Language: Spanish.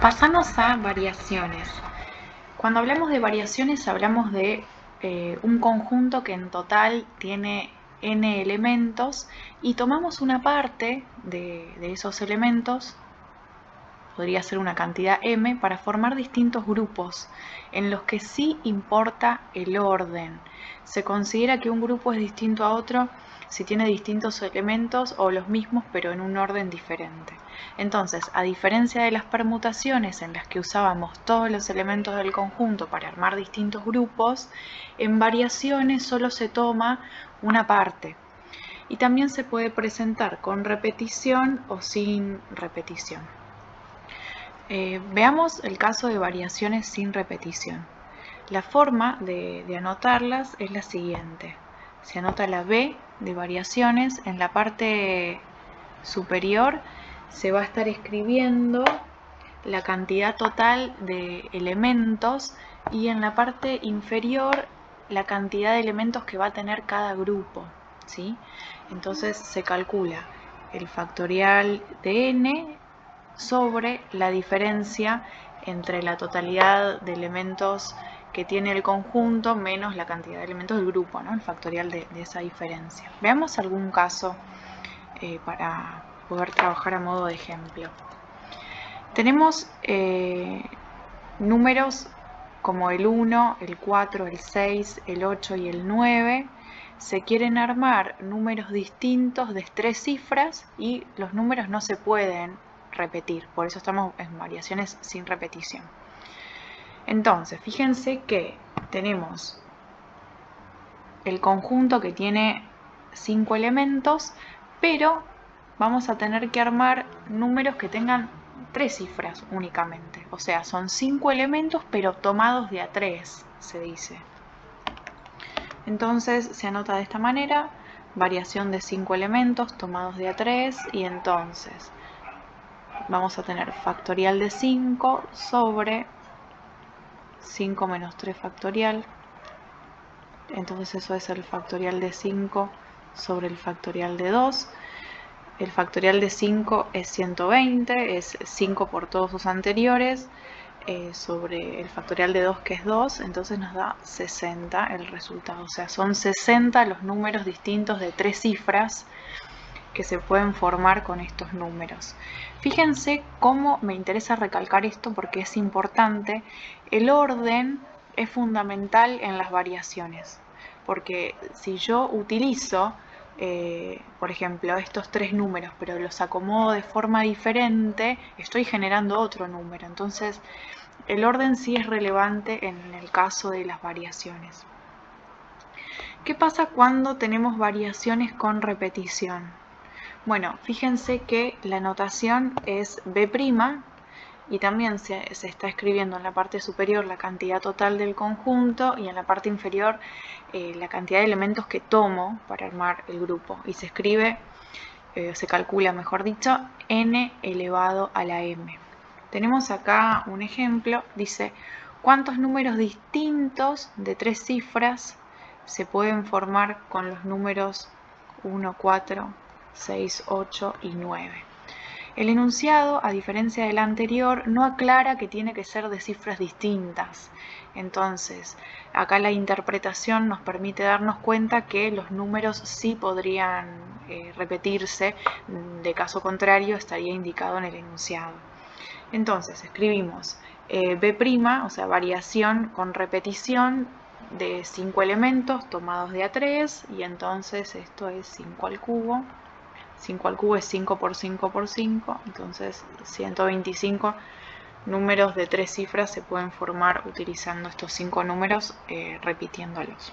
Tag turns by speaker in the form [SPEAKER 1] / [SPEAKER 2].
[SPEAKER 1] Pasamos a variaciones. Cuando hablamos de variaciones hablamos de un conjunto que en total tiene n elementos y tomamos una parte de esos elementos, podría ser una cantidad m, para formar distintos grupos en los que sí importa el orden. Se considera que un grupo es distinto a otro si tiene distintos elementos o los mismos pero en un orden diferente. Entonces, a diferencia de las permutaciones en las que usábamos todos los elementos del conjunto para armar distintos grupos, en variaciones solo se toma una parte. Y también se puede presentar con repetición o sin repetición. Veamos el caso de variaciones sin repetición. La forma de anotarlas es la siguiente. Se anota la B de variaciones. En la parte superior se va a estar escribiendo la cantidad total de elementos y en la parte inferior la cantidad de elementos que va a tener cada grupo, ¿sí? Entonces se calcula el factorial de n sobre la diferencia entre la totalidad de elementos que tiene el conjunto menos la cantidad de elementos del grupo, ¿no? El factorial de esa diferencia. Veamos algún caso para poder trabajar a modo de ejemplo. Tenemos números como el 1, el 4, el 6, el 8 y el 9. Se quieren armar números distintos de 3 cifras y los números no se pueden repetir, por eso estamos en variaciones sin repetición. Entonces, fíjense que tenemos el conjunto que tiene 5 elementos, pero vamos a tener que armar números que tengan 3 cifras únicamente. O sea, son 5 elementos, pero tomados de a 3, se dice. Entonces, se anota de esta manera, variación de 5 elementos tomados de a 3, y entonces vamos a tener factorial de 5 sobre 5 menos 3 factorial. Entonces eso es el factorial de 5 sobre el factorial de 2. El factorial de 5 es 120, es 5 por todos sus anteriores, sobre el factorial de 2 que es 2, entonces nos da 60 el resultado. O sea, son 60 los números distintos de 3 cifras que se pueden formar con estos números. Fíjense cómo me interesa recalcar esto porque es importante. El orden es fundamental en las variaciones, porque si yo utilizo, por ejemplo, estos 3 números, pero los acomodo de forma diferente, estoy generando otro número. Entonces, el orden sí es relevante en el caso de las variaciones. ¿Qué pasa cuando tenemos variaciones con repetición? Bueno, fíjense que la notación es B' y también se está escribiendo en la parte superior la cantidad total del conjunto y en la parte inferior la cantidad de elementos que tomo para armar el grupo. Y se escribe, se calcula mejor dicho, n elevado a la m. Tenemos acá un ejemplo, dice, ¿cuántos números distintos de 3 cifras se pueden formar con los números 1, 4, 6, 8 y 9. El enunciado, a diferencia del anterior, no aclara que tiene que ser de cifras distintas. Entonces, acá la interpretación nos permite darnos cuenta que los números sí podrían repetirse, de caso contrario estaría indicado en el enunciado. Entonces, escribimos B', o sea, variación con repetición de 5 elementos tomados de a 3, y entonces esto es 5 al cubo. 5 al cubo es 5 por 5 por 5, entonces 125 números de 3 cifras se pueden formar utilizando estos 5 números repitiéndolos.